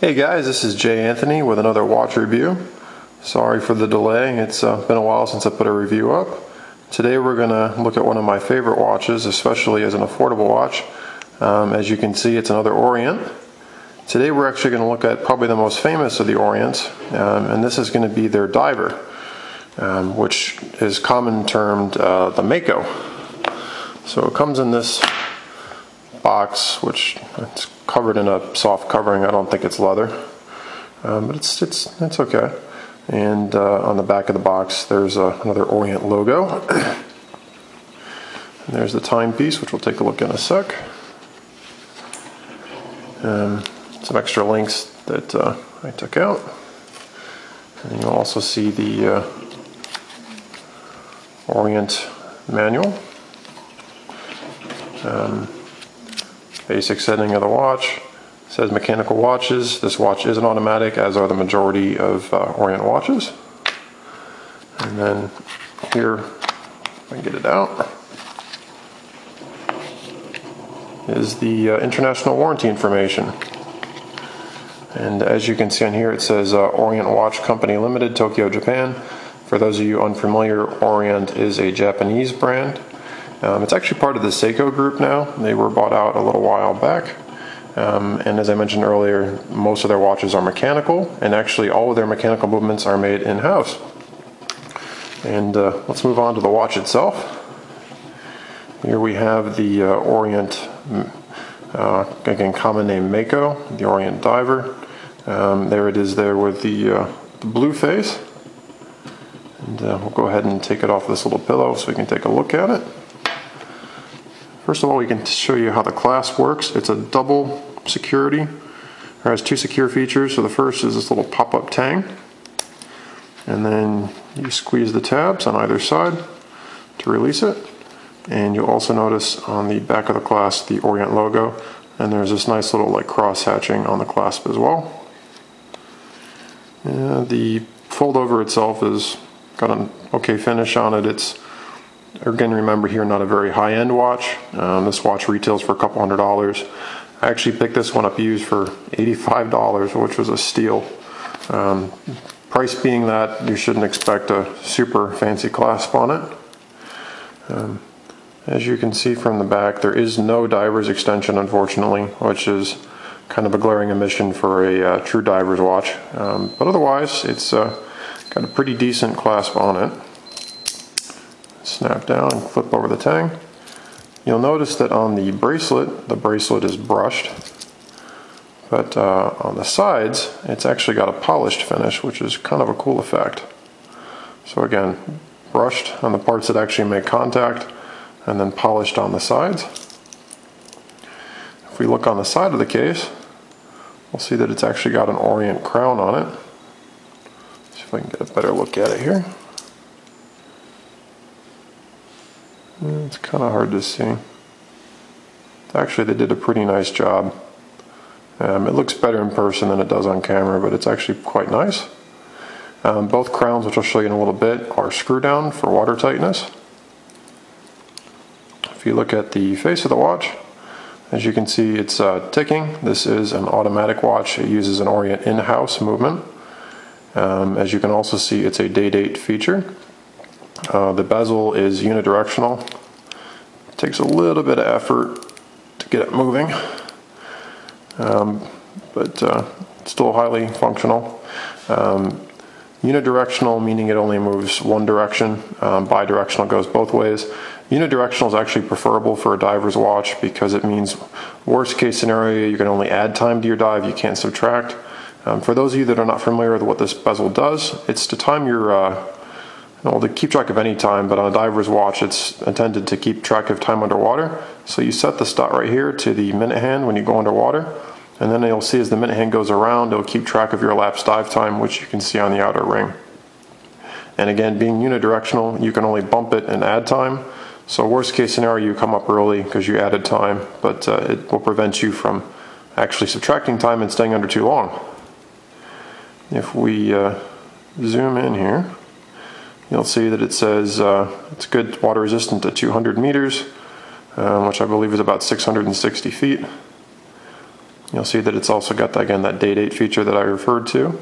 Hey guys, this is J.Anthony with another watch review. Sorry for the delay, it's been a while since I put a review up. Today we're going to look at one of my favorite watches, especially as an affordable watch. As you can see, it's another Orient. Today we're actually going to look at probably the most famous of the Orients, and this is going to be their diver, which is common termed the Mako. So it comes in this box, which it's covered in a soft covering. I don't think it's leather, but it's okay. And on the back of the box, there's another Orient logo. And there's the timepiece, which we'll take a look at in a sec. Some extra links that I took out, and you'll also see the Orient manual. Basic setting of the watch. It says mechanical watches. This watch is an automatic, as are the majority of Orient watches. And then here, if I can get it out, is the international warranty information. And as you can see on here, it says Orient Watch Company Limited, Tokyo, Japan. For those of you unfamiliar, Orient is a Japanese brand. It's actually part of the Seiko group now. They were bought out a little while back. And as I mentioned earlier, most of their watches are mechanical, and actually all of their mechanical movements are made in-house. And let's move on to the watch itself. Here we have the Orient, again, common name Mako, the Orient Diver. There it is there with the blue face. And we'll go ahead and take it off this little pillow so we can take a look at it. First of all, we can show you how the clasp works. It's a double security. It has two secure features. So the first is this little pop-up tang. And then you squeeze the tabs on either side to release it. And you'll also notice on the back of the clasp the Orient logo. And there's this nice little like cross hatching on the clasp as well. The fold over itself has got an okay finish on it. It's, again, remember here, not a very high-end watch. This watch retails for a couple $100s. I actually picked this one up used for $85, which was a steal. Price being that you shouldn't expect a super fancy clasp on it. As you can see from the back, there is no diver's extension, unfortunately, which is kind of a glaring omission for a true diver's watch. But otherwise, it's got a pretty decent clasp on it. Snap down and flip over the tang. You'll notice that on the bracelet is brushed, but on the sides it's actually got a polished finish, which is kind of a cool effect. So again, brushed on the parts that actually make contact, and then polished on the sides. If we look on the side of the case, we'll see that it's actually got an Orient crown on it. See if I can get a better look at it here. It's kind of hard to see. Actually, they did a pretty nice job. It looks better in person than it does on camera, but it's actually quite nice. Both crowns, which I'll show you in a little bit, are screw down for water tightness. If you look at the face of the watch, as you can see, it's ticking. This is an automatic watch. It uses an Orient in-house movement. As you can also see, it's a day-date feature. The bezel is unidirectional. It takes a little bit of effort to get it moving, but it's still highly functional. Unidirectional meaning it only moves one direction. Bidirectional goes both ways. Unidirectional is actually preferable for a diver's watch because it means worst case scenario you can only add time to your dive, you can't subtract. For those of you that are not familiar with what this bezel does, it's to time your well, to keep track of any time, but on a diver's watch it's intended to keep track of time underwater. So you set the stop right here to the minute hand when you go underwater, and then you'll see as the minute hand goes around, it'll keep track of your elapsed dive time, which you can see on the outer ring. And again, being unidirectional, you can only bump it and add time. So worst case scenario, you come up early because you added time, but it will prevent you from actually subtracting time and staying under too long. If we zoom in here, you'll see that it says it's good water resistant to 200 meters, which I believe is about 660 feet. You'll see that it's also got, again, that date feature that I referred to.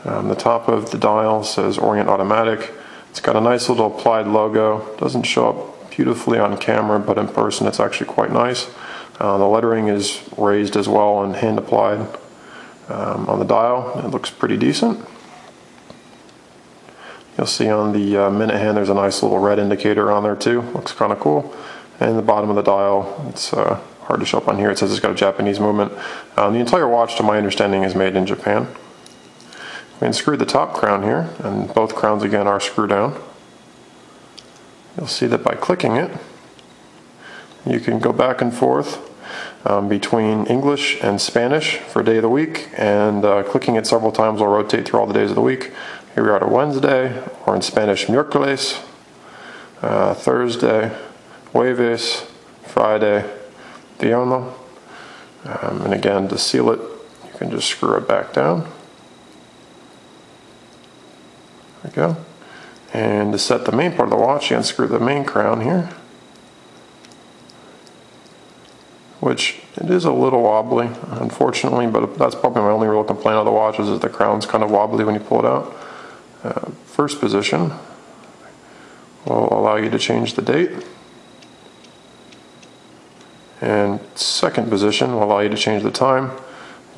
The top of the dial says Orient Automatic. It's got a nice little applied logo. Doesn't show up beautifully on camera, but in person it's actually quite nice. The lettering is raised as well and hand applied on the dial. It looks pretty decent. You'll see on the minute hand there's a nice little red indicator on there too. Looks kind of cool. And the bottom of the dial, it's hard to show up on here. It says it's got a Japanese movement. The entire watch, to my understanding, is made in Japan. We unscrew the top crown here, and both crowns again are screwed down. You'll see that by clicking it, you can go back and forth between English and Spanish for day of the week, and clicking it several times will rotate through all the days of the week. Here we are to Wednesday, or in Spanish, miércoles, Thursday, jueves, Friday, viernes. And again, to seal it, you can just screw it back down. There we go. And to set the main part of the watch, you unscrew the main crown here, which it is a little wobbly, unfortunately, but that's probably my only real complaint of the watch is that the crown's kind of wobbly when you pull it out. First position will allow you to change the date, and second position will allow you to change the time.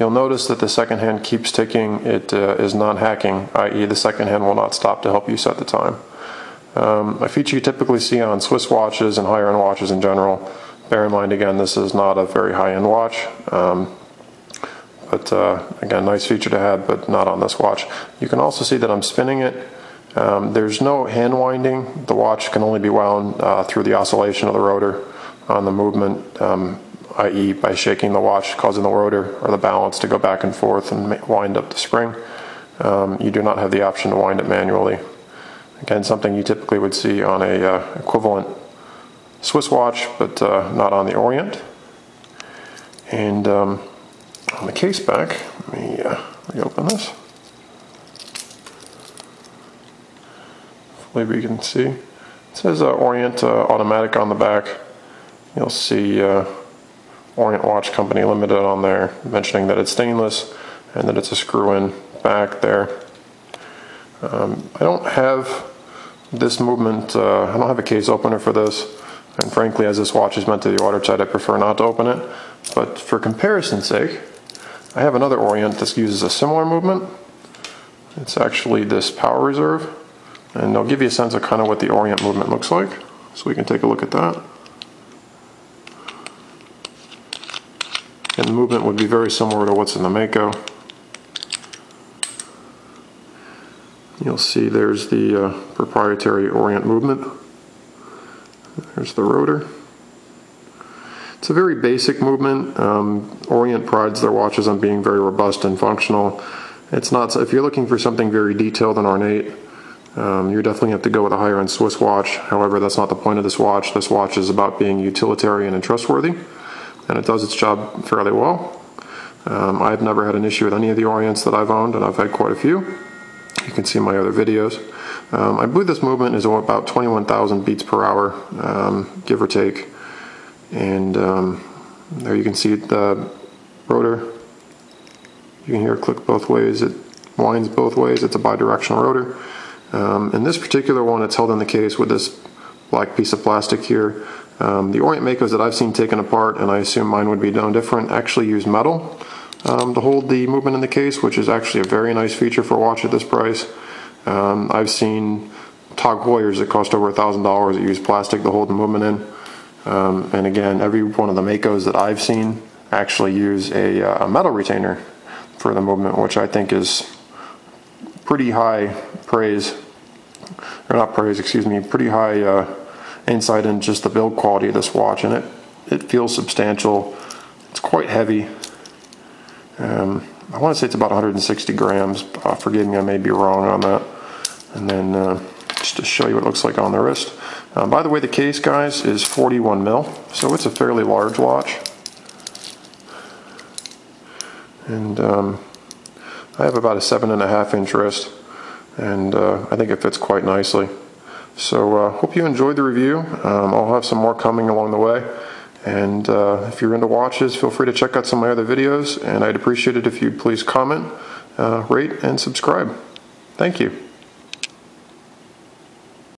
You'll notice that the second hand keeps ticking. It is non-hacking, i.e. the second hand will not stop to help you set the time. A feature you typically see on Swiss watches and higher-end watches in general. Bear in mind, again, this is not a very high-end watch, but again, nice feature to have, but not on this watch. You can also see that I'm spinning it. There's no hand winding. The watch can only be wound through the oscillation of the rotor on the movement, i.e. by shaking the watch, causing the rotor or the balance to go back and forth and wind up the spring. You do not have the option to wind it manually. Again, something you typically would see on a equivalent Swiss watch, but not on the Orient. And on the case back, let me reopen this. Hopefully we can see. It says Orient Automatic on the back. You'll see Orient Watch Company Limited on there, mentioning that it's stainless and that it's a screw-in back there. I don't have this movement, I don't have a case opener for this, and frankly, as this watch is meant to be watertight, I prefer not to open it. But for comparison's sake, I have another Orient that uses a similar movement. It's actually this power reserve, and I'll give you a sense of kind of what the Orient movement looks like, so we can take a look at that. And the movement would be very similar to what's in the Mako. You'll see there's the proprietary Orient movement. There's the rotor. It's a very basic movement. Orient prides their watches on being very robust and functional. It's not, if you're looking for something very detailed and ornate, you definitely have to go with a higher end Swiss watch. However, that's not the point of this watch. This watch is about being utilitarian and trustworthy, and it does its job fairly well. I've never had an issue with any of the Orients that I've owned, and I've had quite a few. You can see my other videos. I believe this movement is about 21,000 beats per hour, give or take. And there you can see the rotor. You can hear it click both ways. It winds both ways. It's a bidirectional rotor. In this particular one, it's held in the case with this black piece of plastic here. The Orient Makos that I've seen taken apart, and I assume mine would be no different, actually use metal to hold the movement in the case, which is actually a very nice feature for a watch at this price. I've seen Tag Heuers that cost over $1,000 that use plastic to hold the movement in. And again, every one of the Makos that I've seen actually use a metal retainer for the movement, which I think is pretty high praise, or not praise, excuse me, pretty high insight into just the build quality of this watch. And it feels substantial. It's quite heavy. I want to say it's about 160 grams. Forgive me, I may be wrong on that. And then just to show you what it looks like on the wrist. By the way, the case, guys, is 41 mil, so it's a fairly large watch. And I have about a 7.5 inch wrist, and I think it fits quite nicely. So hope you enjoyed the review. I'll have some more coming along the way. And if you're into watches, feel free to check out some of my other videos, and I'd appreciate it if you'd please comment, rate, and subscribe. Thank you.